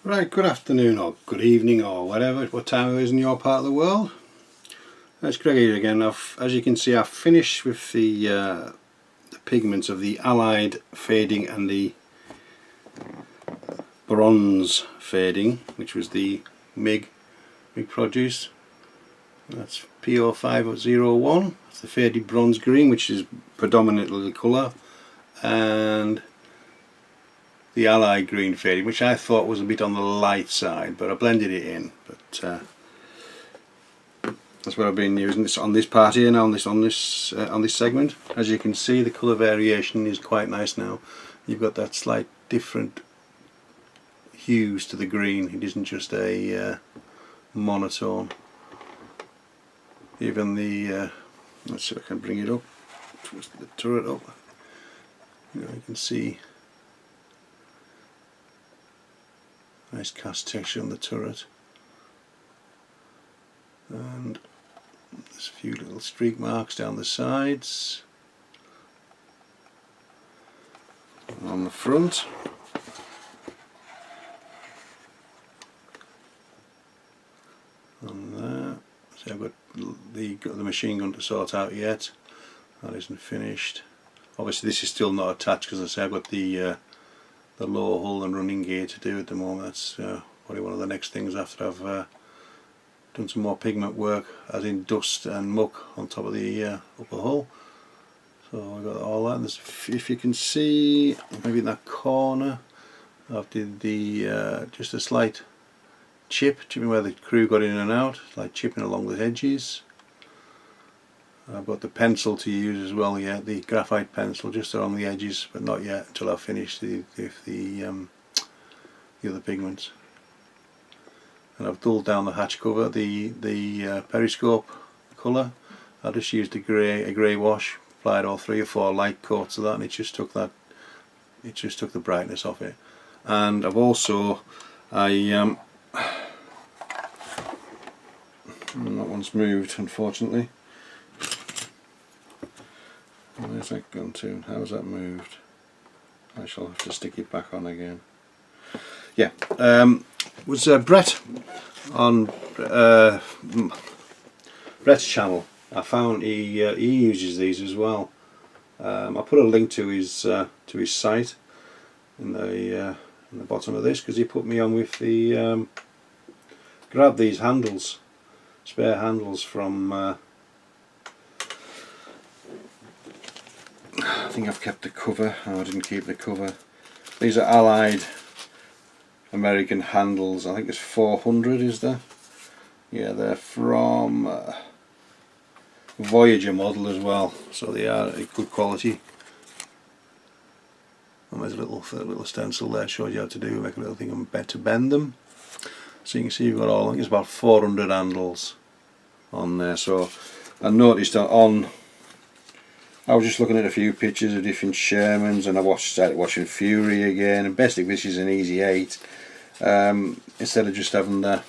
Right, good afternoon or good evening or whatever, what time it is in your part of the world. It's Greg here again. As you can see, I've finished with the pigments of the Allied fading and the bronze fading, which was the MIG produce. That's P0501. That's the faded bronze green, which is predominantly the colour, and the Allied green fading, which I thought was a bit on the light side, but I blended it in. But that's what I've been using this on this part here now, on this segment. As you can see, the colour variation is quite nice now. You've got that slight different hues to the green. It isn't just a monotone. Even the let's see if I can bring it up, twist the turret up. You can see nice cast texture on the turret, and there's a few little streak marks down the sides and on the front. And there, so I've got the machine gun to sort out yet. That isn't finished. Obviously this is still not attached because I say I've got the low hull and running gear to do at the moment. That's probably one of the next things after I've done some more pigment work, as in dust and muck on top of the upper hull. So I've got all that. There's, if you can see, maybe in that corner, I've did the just a slight chipping where the crew got in and out, like chipping along the edges. I've got the pencil to use as well yet, the graphite pencil just along the edges, but not yet until I've finished the other pigments. And I've dulled down the hatch cover, the periscope colour. I just used a grey wash, applied all 3 or 4 light coats of that, and it just took the brightness off it. And I've also that one's moved, unfortunately. Where's that gone to? How's that moved? I shall have to stick it back on again. Yeah, was Brett on Brett's channel. I found he uses these as well. I put a link to his site in the bottom of this, because he put me on with the grab these handles, spare handles from. I think I've kept the cover. Oh, I didn't keep the cover. These are Allied American handles. I think it's 400, is there? Yeah, they're from Voyager model as well, so they are a good quality. And there's a little stencil there, shows you how to do, make a little thing to bend them. So you can see you've got all, I think it's about 400 handles on there. So I noticed that I was just looking at a few pictures of different Shermans, and I started watching Fury again, and basically this is an easy 8. Instead of just having the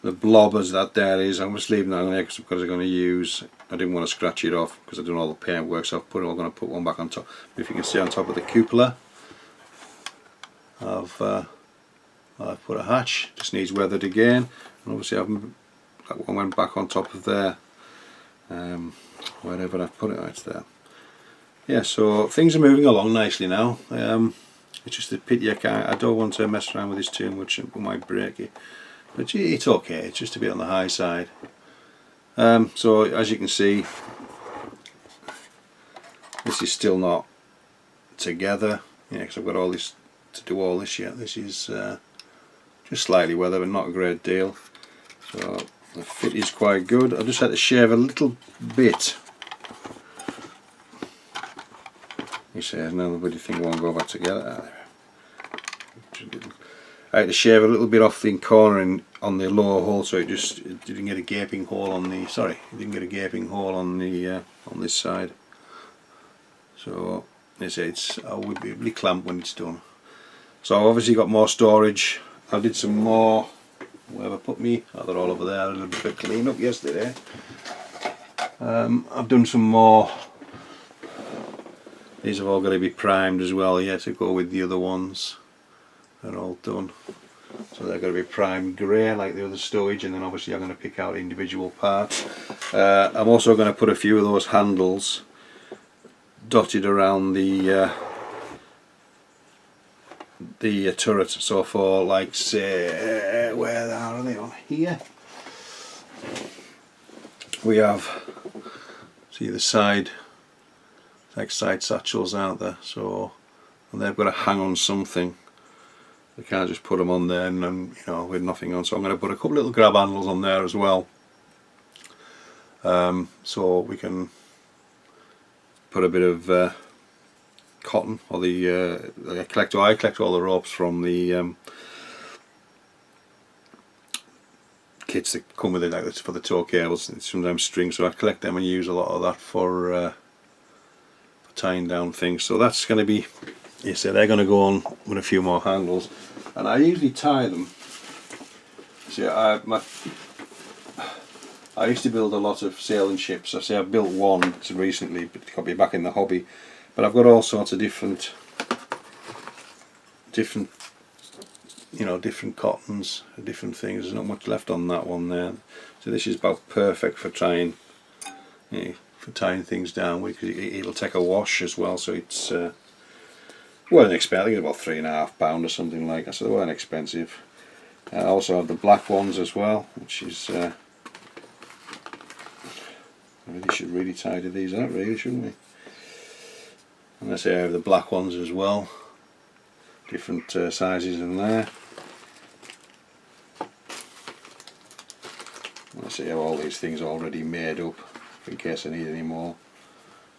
blobbers that there is, I'm just leaving that on there because I'm going to use, I didn't want to scratch it off because I've done all the paint work, so I'm going to put one back on top. If you can see on top of the cupola, I've put a hatch, just needs weathered again, and obviously that one went back on top of there. Wherever I've put it, it's there. Yeah, so things are moving along nicely now. It's just a pity I don't want to mess around with this too much, it might break it. But it's okay, it's just a bit on the high side. So as you can see, this is still not together, because I've got all this to do all this yet. This is just slightly weathered, but not a great deal. So the fit is quite good. I just had to shave a little bit. You say another bloody thing won't go back together. I had to shave a little bit off the corner on the lower hole, so it didn't get a gaping hole on the. Sorry, it didn't get a gaping hole on the on this side. So they say I would be really clamped when it's done. So I've obviously got more storage. I did some more. Where have I put me? Oh, they're all over there. I did a bit of clean up yesterday. I've done some more These have all got to be primed as well, yeah, to go with the other ones. They're all done. So they're going to be primed grey like the other stowage, and then obviously I'm going to pick out individual parts. I'm also going to put a few of those handles dotted around the turret. So for, like, say, where are they, on here? We have, see, the side, like side satchels, aren't there? So, and they've got to hang on something. You can't just put them on there and then, you know, with nothing on. So I'm going to put a couple little grab handles on there as well, so we can put a bit of cotton, or I collect all the ropes from the kits that come with it, like for the tow cables, and sometimes string. So I collect them and use a lot of that for tying down things. So that's going to be, you see, they're going to go on with a few more handles, and I usually tie them. See, I used to build a lot of sailing ships. I say I've built one recently, but it got me back in the hobby. But I've got all sorts of different, you know, different cottons, different things. There's not much left on that one there. So this is about perfect for tying, you know, for tying things down, because it'll take a wash as well. So it's weren't expensive. I think it's about £3.5 or something like that. So they weren't expensive. I also have the black ones as well, which is I really should really tidy these out, really, shouldn't we? And I say I have the black ones as well, different sizes in there. And I say I have all these things already made up in case I need any more.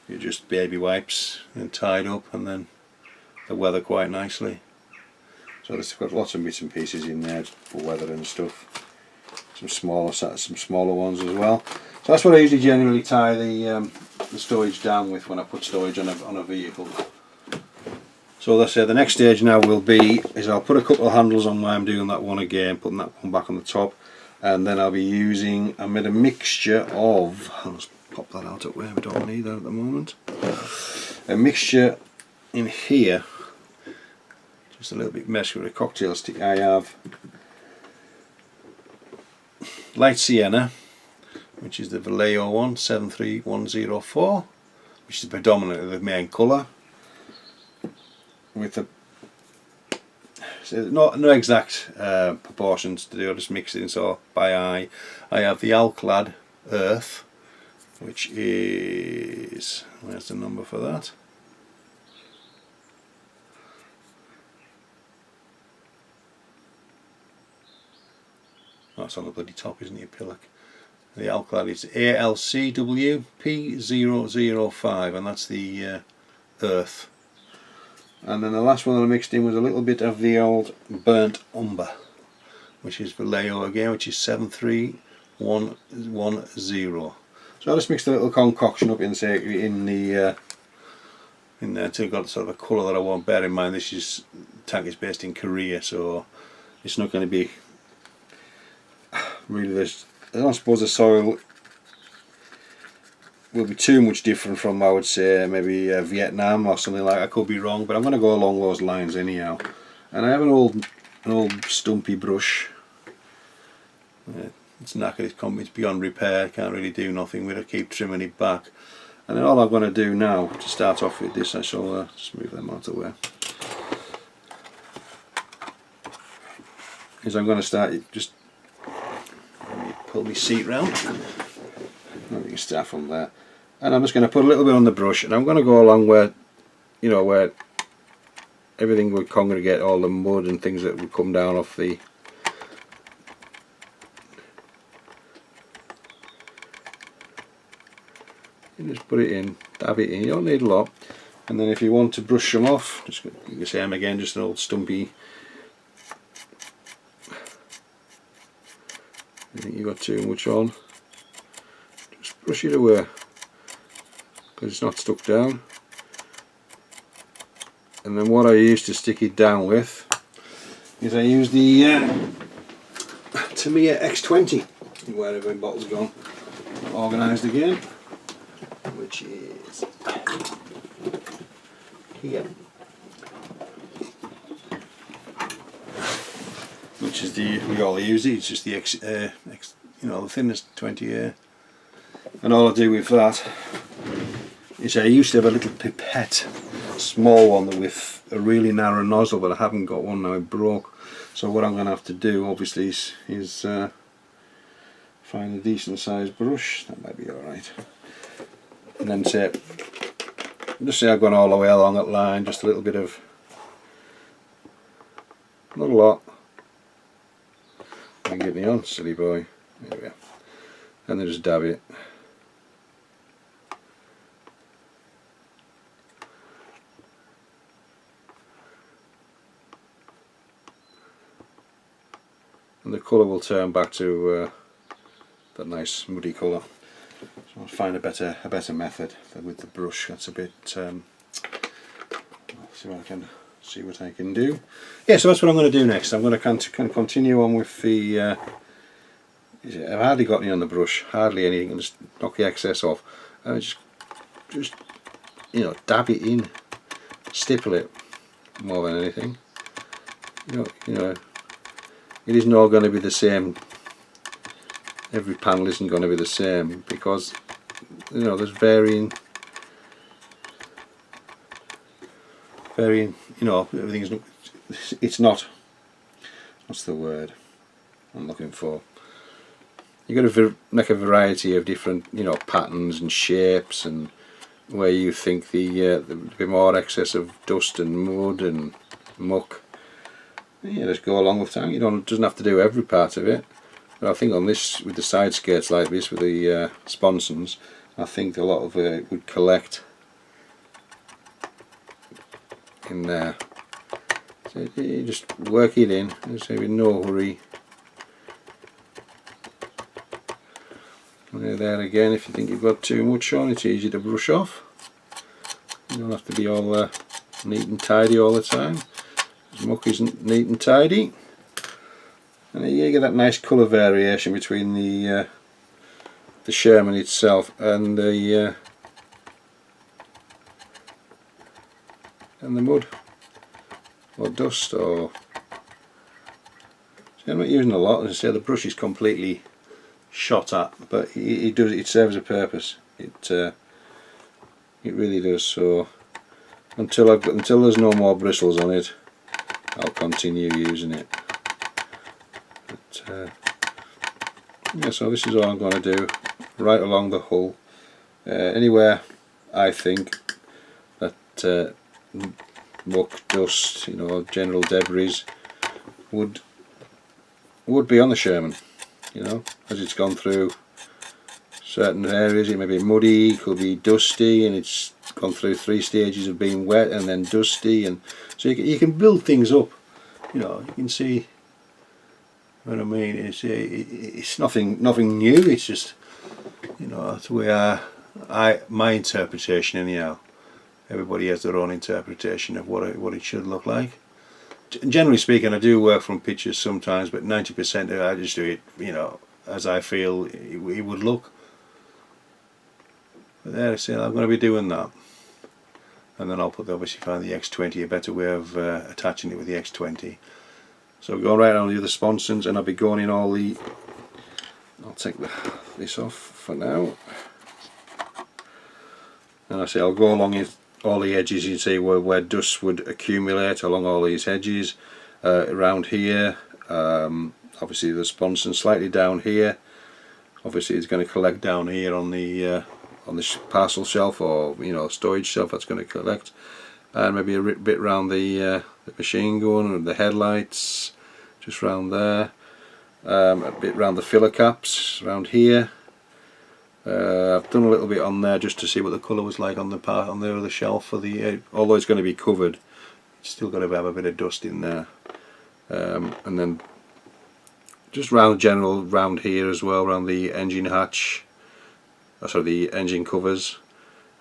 You just baby wipes and tied up, and then they weather quite nicely. So there's got lots of bits and pieces in there for weather and stuff. Some smaller ones as well. So that's what I usually generally tie the stowage down with when I put stowage on a vehicle. So let's say the next stage now will be is I'll put a couple of handles on where I'm doing that one again, putting that one back on the top, and then I'll be using, I made a mixture of, I'll just pop that out at where we don't need that at the moment, a mixture in here, just a little bit messy with a cocktail stick. I have light sienna, which is the Vallejo one, 73104, which is predominantly the main colour, with no exact proportions to do, I just mix it in so by eye. I have the Alclad Earth, which is, where's the number for that? Oh, it's on the bloody top, isn't it, Pillock? The Alclad is ALCWP005, and that's the Earth. And then the last one that I mixed in was a little bit of the old burnt umber, which is Vallejo again, which is 73110. So I just mixed a little concoction up in there to got sort of a colour that I want. Bear in mind this tank is based in Korea, so it's not going to be really this. I don't suppose the soil will be too much different from, I would say, maybe Vietnam or something like that. I could be wrong, but I'm going to go along those lines anyhow. And I have an old stumpy brush. It's knackered, it's beyond repair, can't really do nothing with it, keep trimming it back. And then all I'm going to do now, to start off with this, I shall just move them out of the way, is I'm going to start, just pull my seat round. You can start from there, and I'm just going to put a little bit on the brush, and I'm going to go along where, you know, where everything would congregate, all the mud and things that would come down off the. You just put it in, dab it in. You don't need a lot, and then if you want to brush them off, just you can see them again, just an old stumpy. I think you got too much on. Brush it away because it's not stuck down. And then what I use to stick it down with is I use the Tamiya X20, wherever my bottle's gone, organised again, which is here, which is we all use it. It's just the the thinnest 20A, and all I do with that is I used to have a little pipette, small one with a really narrow nozzle, but I haven't got one now. It broke. So what I'm going to have to do, obviously, is find a decent sized brush. That might be all right. And then just say I've gone all the way along that line, just a little bit of, not a lot. I can get me on, silly boy. There we go. And then just dab it. And the colour will turn back to that nice muddy colour. So I'll find a better method than with the brush. That's a bit. I'll see what I can do. Yeah, so that's what I'm going to do next. I'm going to kind of continue on with the. I've hardly got any on the brush, hardly any. I'm going to just knock the excess off. Just dab it in, stipple it more than anything. You know. It isn't all going to be the same. Every panel isn't going to be the same because there's varying. Everything's. It's not. What's the word I'm looking for? You've got to make a variety of different patterns and shapes, and where you think the bit more excess of dust and mud and muck. Yeah, just go along with time. Doesn't have to do every part of it. But I think on this, with the side skirts like this, with the sponsons, I think a lot of it would collect in there. So you just work it in, so with no hurry. And there again, if you think you've got too much on, it's easy to brush off. You don't have to be all neat and tidy all the time. Muck isn't neat and tidy, and you get that nice colour variation between the Sherman itself and the mud or dust. Or see, I'm not using a lot. As I say, the brush is completely shot at, but it serves a purpose. It really does. So until there's no more bristles on it, I'll continue using it. But, yeah, so this is all I'm going to do right along the hull. Anywhere I think that muck, dust, general debris would be on the Sherman. As it's gone through certain areas, it may be muddy, it could be dusty, and it's gone through 3 stages of being wet and then dusty, and so you can build things up. You can see what I mean. It's nothing new. It's just that's the way my interpretation anyhow. Everybody has their own interpretation of what it should look like. Generally speaking, I do work from pictures sometimes, but 90% of it I just do it as I feel it would look. But there I say I'm going to be doing that. And then I'll obviously find the X20, a better way of attaching it with the X20. So we're going right on the other sponsons, and I'll be going in all the. I'll take this off for now. And I say I'll go along all the edges. You can see where dust would accumulate along all these edges, around here. Obviously the sponson slightly down here. Obviously it's going to collect down here on the parcel shelf or storage shelf. That's going to collect, and maybe a bit around the machine gun and the headlights, just round there, a bit around the filler caps around here. I've done a little bit on there just to see what the colour was like on the other shelf for the although it's going to be covered, it's still got to have a bit of dust in there, and then just round here as well, around the engine hatch. Sorry, the engine covers.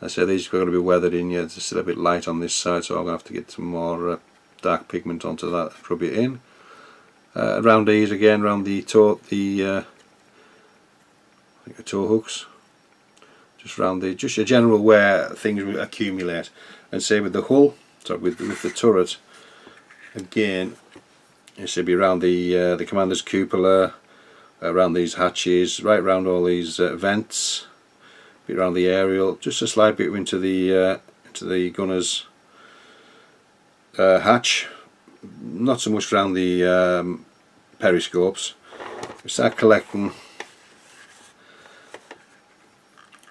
I say these are going to be weathered in yet. It's still a bit light on this side, so I'm going to have to get some more dark pigment onto that and rub it in. Around these again, around the toe, I think the toe hooks. Just a general where things will accumulate. And say with the hull, So with the turret, again, it should be around the commander's cupola, around these hatches, right around all these vents, a bit around the aerial, just a slight bit into the gunner's hatch, not so much around the periscopes. We start collecting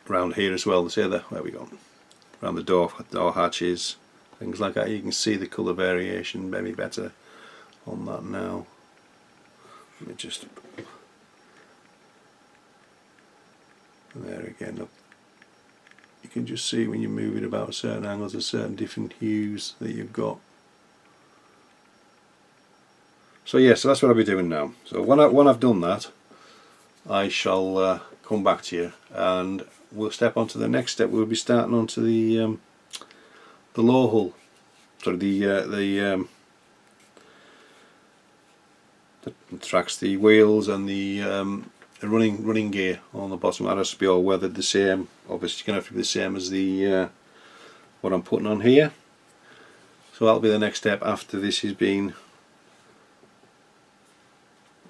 around here as well. Where we go, around the door hatches, things like that. You can see the colour variation maybe better on that now. Let me just, there again, look, you can just see when you move it about certain angles, there's certain different hues that you've got. So yeah, so that's what I'll be doing now. So when I've done that, I shall come back to you and we'll step on to the next step. We'll be starting onto the low hull, sorry, the tracks, the wheels and the running gear on the bottom. That has to be all weathered the same. Obviously it's going to have to be the same as the what I'm putting on here. So that'll be the next step after this has been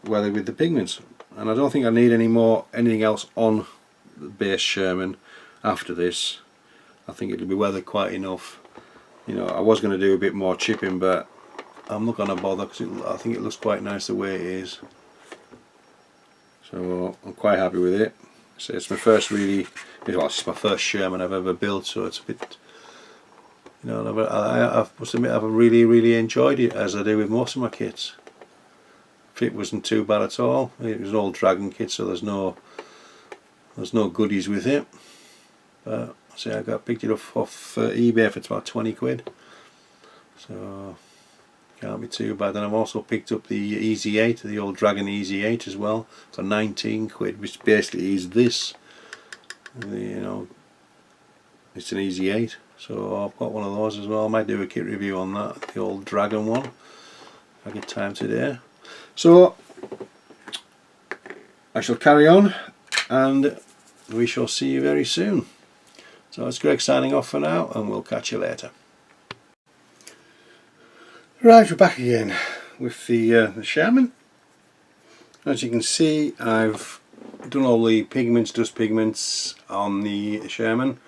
weathered with the pigments. And I don't think I need anything else on the base Sherman after this. I think it'll be weathered quite enough. You know, I was going to do a bit more chipping, but I'm not going to bother because I think it looks quite nice the way it is. So I'm quite happy with it. So it's my first it's my first Sherman I've ever built, so it's a bit, you know, I must admit I've really enjoyed it, as I do with most of my kits. Fit wasn't too bad at all. It was an old Dragon kit, so there's no goodies with it. But see, I picked it up off eBay for about 20 quid, so can't be too bad. And I've also picked up the Easy 8, the old Dragon Easy 8 as well, for 19 quid, which basically is this. You know, it's an Easy 8, so I've got one of those as well. I might do a kit review on that, the old Dragon one, if I get time today. So I shall carry on and we shall see you very soon. So it's Greg signing off for now, and we'll catch you later. Right, we're back again with the Sherman. As you can see, I've done all the pigments, dust pigments on the Sherman,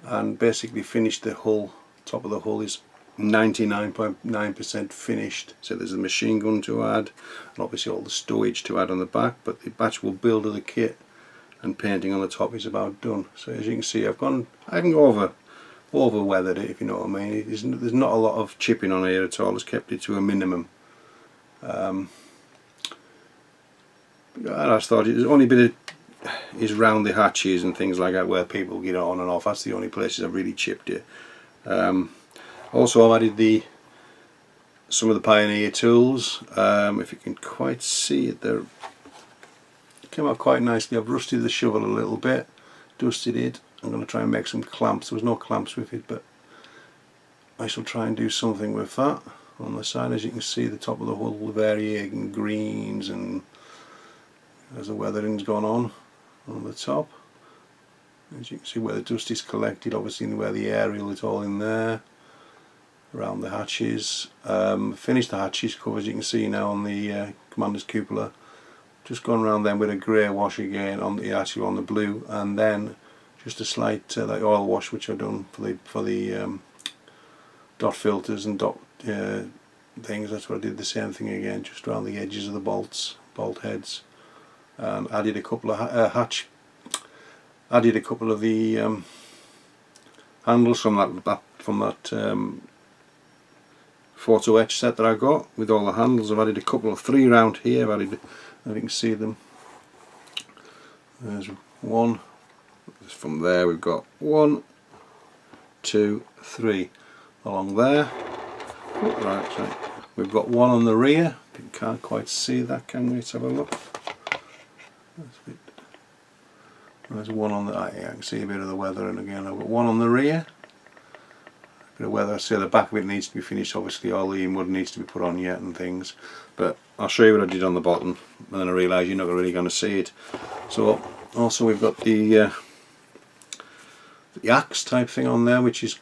and basically finished the hull. Top of the hull is 99.9% finished. So there's a machine gun to add, and obviously all the stowage to add on the back, but the actual build of the kit and painting on the top is about done. So as you can see, I haven't over weathered it, if you know what I mean. There's not a lot of chipping on here at all. It's kept it to a minimum. I just thought the only bit is round the hatches and things like that where people get on and off. That's the only places I've really chipped it. Also I've added some of the Pioneer tools. If you can quite see it, there, it came out quite nicely. I've rusted the shovel a little bit, dusted it. I'm going to try and make some clamps. There was no clamps with it, but I shall try and do something with that. On the side, as you can see, the top of the hull, the varying greens, and as the weathering's gone on the top. As you can see where the dust is collected, obviously where the aerial is all in there. Around the hatches, finished the hatches covers, you can see now on the commander's cupola. Just gone around them with a grey wash again on the blue, and then just a slight like oil wash which I've done for the dot filters and dot things. That's what I did, the same thing again, just around the edges of the bolt heads, and added a couple of added a couple of the handles from that photo etch set that I got with all the handles. I've added a couple of 3 round here. I've added, if you can see them, there's one. From there we've got 1, 2, 3 along there. Right, so we've got one on the rear. You can't quite see that, can we? Let's have a look. There's one on the, I can see a bit of the weather, and again I've got one on the rear. A bit of weather. So the back of it needs to be finished. Obviously all the mud needs to be put on yet and things. But I'll show you what I did on the bottom, and then I realised you're not really going to see it. So also we've got the axe type thing on there, which is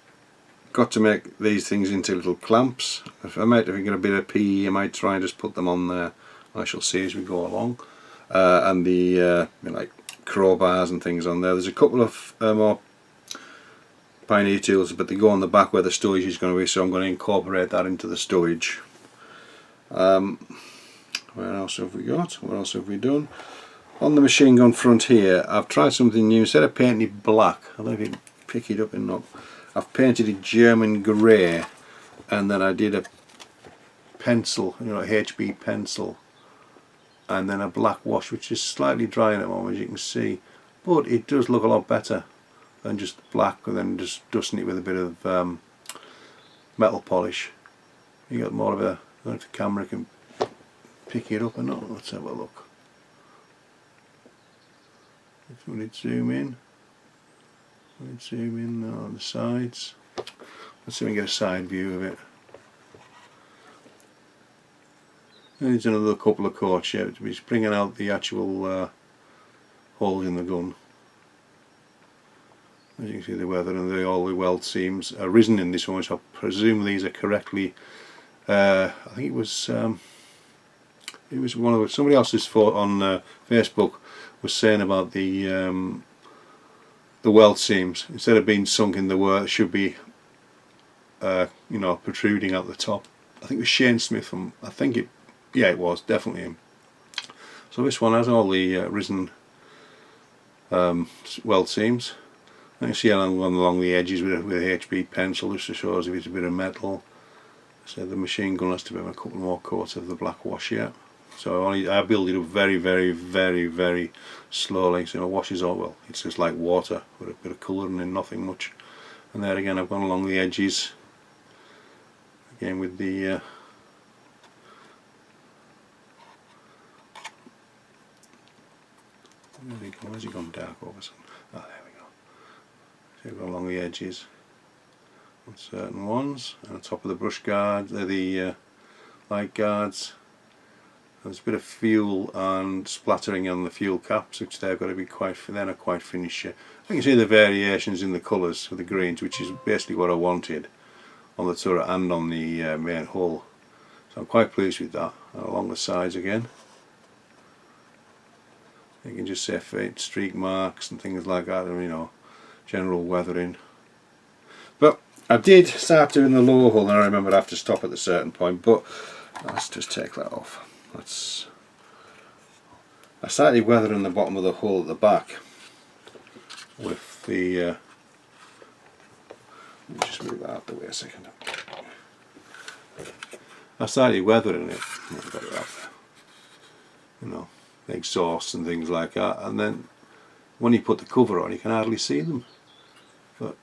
got to make these things into little clamps. If I get a bit of PE, I might try and just put them on there. I shall see as we go along. And the you know, like crowbars and things on there. There's a couple of more Pioneer tools, but they go on the back where the stowage is going to be, so I'm going to incorporate that into the stowage. Where else have we got? What else have we done? On the machine gun front here, I've tried something new. Instead of painting it black, I don't know if you can pick it up or not, I've painted it German grey, and then I did a pencil, you know, HB pencil, and then a black wash, which is slightly dry at the moment, as you can see, but it does look a lot better than just black and then just dusting it with a bit of metal polish. You got more of a, I don't know if the camera can pick it up or not. Let's have a look. If we zoom in, on the sides. Let's see if we can get a side view of it. And it's another couple of coats yet to be bringing out the actual holes in the gun. As you can see, the weather and all the weld seams are risen in this one, so I presume these are correctly. I think it was one of somebody else's on Facebook was saying about the weld seams. Instead of being sunk in the wire, it should be you know, protruding out the top. I think it was Shane Smith from, I think it, yeah, it was definitely him. So this one has all the risen weld seams. You can see along the edges with a HB pencil, just to show us if it's a bit of metal. So the machine gun has to be a couple more coats of the black wash yet. So I build it up very, very, very, very slowly. So it washes all well. It's just like water with a bit of colour and then nothing much. And there again, I've gone along the edges again with the where's he gone dark over some? Oh, there we go. So I've gone along the edges on certain ones, and on top of the brush guards, the light guards. There's a bit of fuel and splattering on the fuel caps, which they've got to be they're not quite finished yet. I can see the variations in the colours of the greens, which is basically what I wanted on the turret and on the main hull. So I'm quite pleased with that. And along the sides again, you can just see streak marks and things like that, and you know, general weathering. But I did start doing the lower hull, and I remember I have to stop at a certain point, but let's just take that off. I started weathering the bottom of the hull at the back with the let me just move that out of the way a second. I started weathering it, I've got it out there, you know, the exhausts and things like that, and then when you put the cover on you can hardly see them, but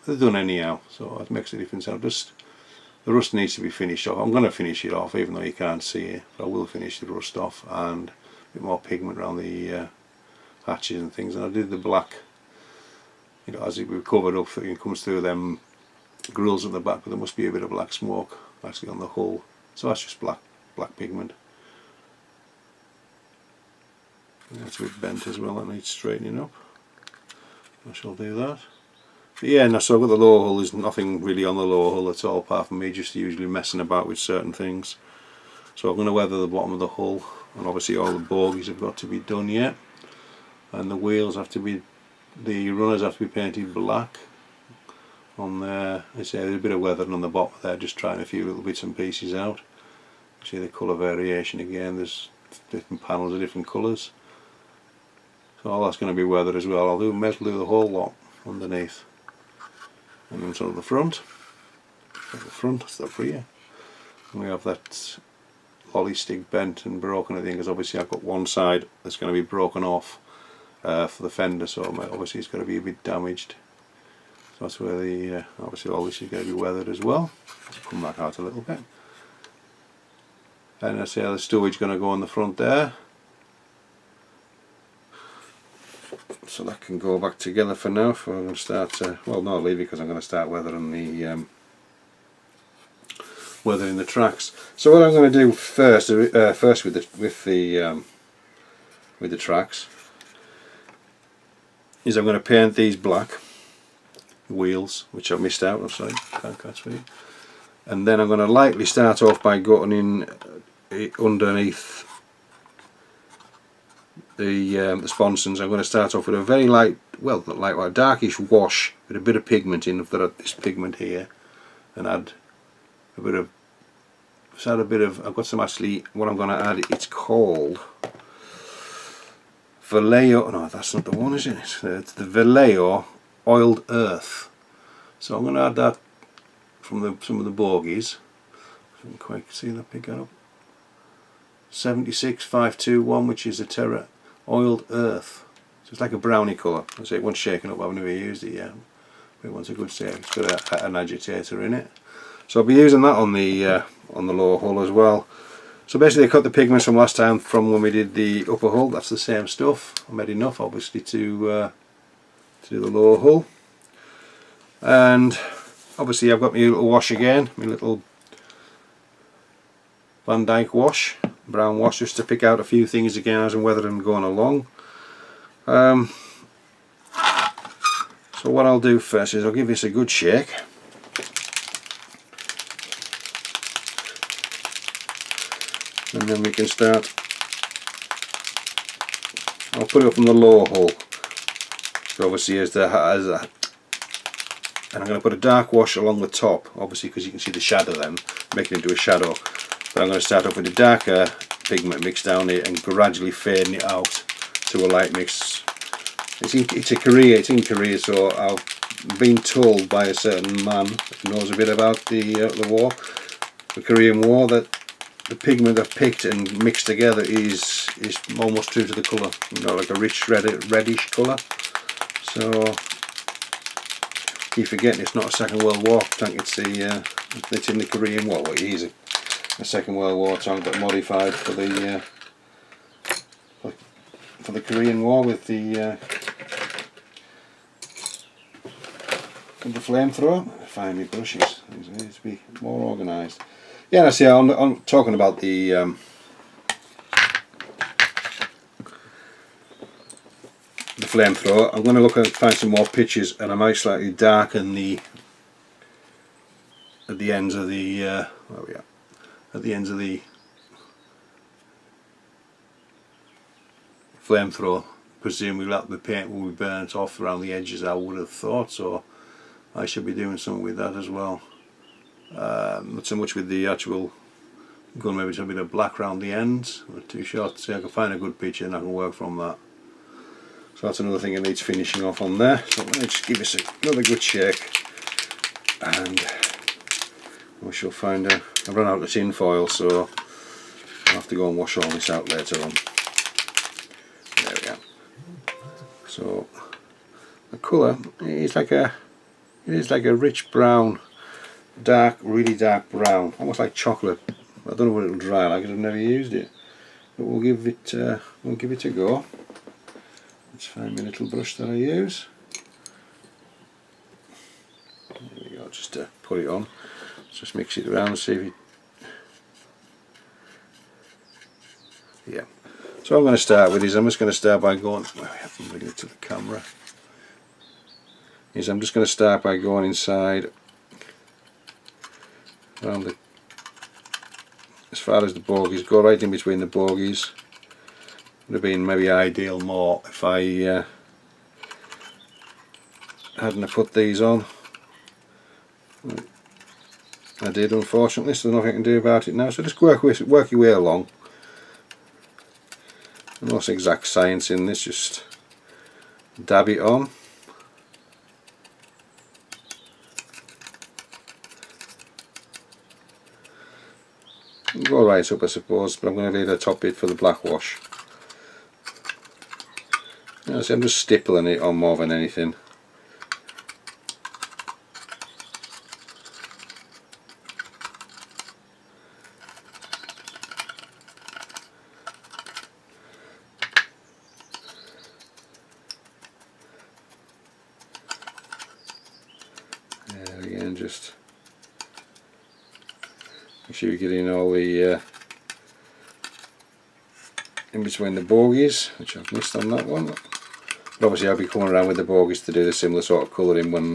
they're done anyhow, so it makes a difference. The rust needs to be finished off. I'm going to finish it off even though you can't see it, but I will finish the rust off and a bit more pigment around the hatches and things. And I did the black, you know, as it was covered up, it comes through them grills at the back, but there must be a bit of black smoke actually on the hull, so that's just black pigment. And that's a bit bent as well, that needs straightening up. I shall do that. But yeah, no, so I've got the lower hull. There's nothing really on the lower hull at all apart from me just usually messing about with certain things. So I'm going to weather the bottom of the hull, and obviously all the bogies have got to be done yet, and the wheels have to be, the runners have to be painted black on there. I say there's a bit of weathering on the bottom there, just trying a few little bits and pieces out. You see the colour variation again, there's different panels of different colours, so all that's going to be weathered as well. I'll do the whole lot underneath. And then sort of the front, that's the rear. And we have that lolly stick bent and broken, I think, because obviously I've got one side that's going to be broken off for the fender, so obviously it's going to be a bit damaged. So that's where the obviously all this is going to be weathered as well. I'll come back out a little bit. And I say the stowage going to go on the front there. So that can go back together for now. I'm going to start, well, not leave it because I'm going to start weathering the tracks. So what I'm going to do first with the tracks is I'm going to paint these black, wheels, which I've missed out. I'm sorry, can't catch for you. And then I'm going to lightly start off by going in underneath the sponsons. I'm going to start off with a very light, well, not light, a darkish wash with a bit of pigment in. I've got this pigment here, and add a bit of. I've got some actually. What I'm going to add, it's called Vallejo. No, that's not the one, is it? It's the Vallejo Oiled Earth. So I'm going to add that from some of the bogies. I can quite see that, pick that up. 76521, which is a Terra Oiled Earth. So it's like a brownie colour. I say it once shaken up, I've never used it yet. But it wants a good shake. It's got an agitator in it. So I'll be using that on the lower hull as well. So basically I cut the pigments from last time from when we did the upper hull. That's the same stuff. I made enough obviously to do the lower hull. And obviously I've got my little wash again, my little Van Dyke wash, brown wash, just to pick out a few things again as and whether I'm going along. So what I'll do first is I'll give this a good shake. And then we can start. I'll put it up on the lower hull. So obviously and I'm going to put a dark wash along the top, obviously because you can see the shadow then, making it into a shadow. But I'm going to start off with a darker pigment mix down it and gradually fading it out to a light mix. It's in Korea, so I've been told by a certain man who knows a bit about the war, the Korean War, that the pigment I've picked and mixed together is almost true to the colour, you know, like a rich reddish colour. So keep forgetting it's not a Second World War tank. It's in the Korean War. Well, it is a Second World War tank, but modified for the Korean War with the flamethrower. Find my brushes. Things need to be more organised. Yeah, I see. I'm talking about the flamethrower. I'm going to look and find some more pictures, and I might slightly darken at the ends of the flamethrower. Presumably the paint will be burnt off around the edges, I would have thought, so I should be doing something with that as well. Not so much with the actual gun, maybe it's a bit of black around the ends. I'm not too sure. See, I can find a good picture and I can work from that. So that's another thing that needs finishing off on there. So let me just give this another good shake, and we shall find I've run out of tin foil, so I'll have to go and wash all this out later on. There we go. So the colour is like a rich brown, really dark brown, almost like chocolate. I don't know what it'll dry like, I've never used it, but we'll give it a go. Let's find my little brush that I use. There we go, just to put it on. Let's just mix it around and see if it. Yeah. So I'm going to start with I'm just going to start by going. Well, I have to bring it to the camera. I'm just going to start by going inside around as far as the bogies, go right in between the bogies. Would have been maybe ideal more if I hadn't put these on. I did, unfortunately, so there's nothing I can do about it now. So just work your way along. No exact science in this, just dab it on. Go right up, I suppose, but I'm going to leave the top bit for the black wash. Yeah, see, I'm just stippling it on more than anything. There again, just make sure you're getting all the in between the bogies, which I've missed on that one. But obviously I'll be coming around with the bogies to do the similar sort of colouring when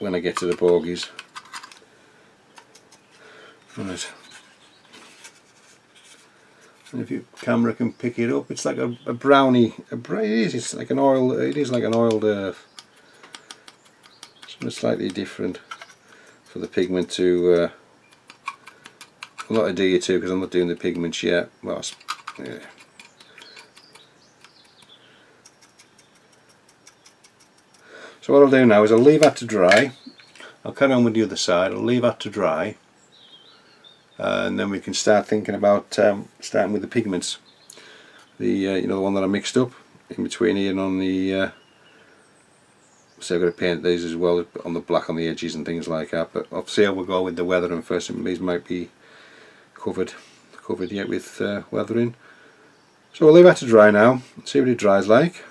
when I get to the bogies. Right. And if your camera can pick it up, it's like a brownie. It's like an oiled. It is like an oiled earth. Something slightly different for the pigment to. I'm not adhere to because I'm not doing the pigments yet. Well, yeah. So what I'll do now is I'll leave that to dry. I'll carry on with the other side. I'll leave that to dry. And then we can start thinking about starting with the pigments. The you know, the one that I mixed up in between here and on the so I've got to paint these as well on the black on the edges and things like that. But I'll see how we'll go with the weathering first. These might be covered yet with weathering. So we'll leave that to dry now. See what it dries like,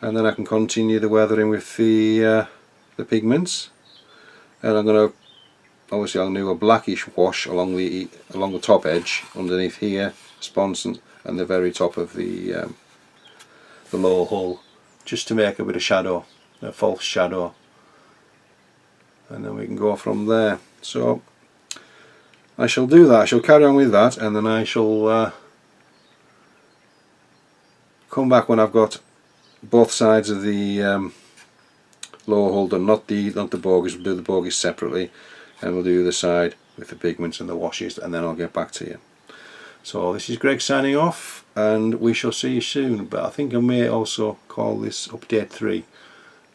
and then I can continue the weathering with the pigments. And I'm going to. Obviously I'll do a blackish wash along the top edge underneath here, sponson, and the very top of the lower hull, just to make a bit of shadow, a false shadow, and then we can go from there. So I shall do that. I shall carry on with that, and then I shall come back when I've got both sides of the lower hull done, not the bogies. We'll do the bogies separately. And we'll do the side with the pigments and the washes, and then I'll get back to you. So this is Greg signing off, and we shall see you soon. But I think I may also call this update 3,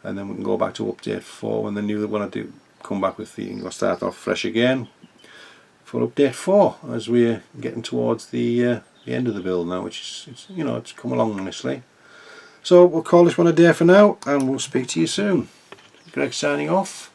and then we can go back to update 4 when I do come back with the. I'll start off fresh again for update 4 as we're getting towards the end of the build now, which is you know, it's come along nicely. So we'll call this one a day for now, and we'll speak to you soon. Greg signing off.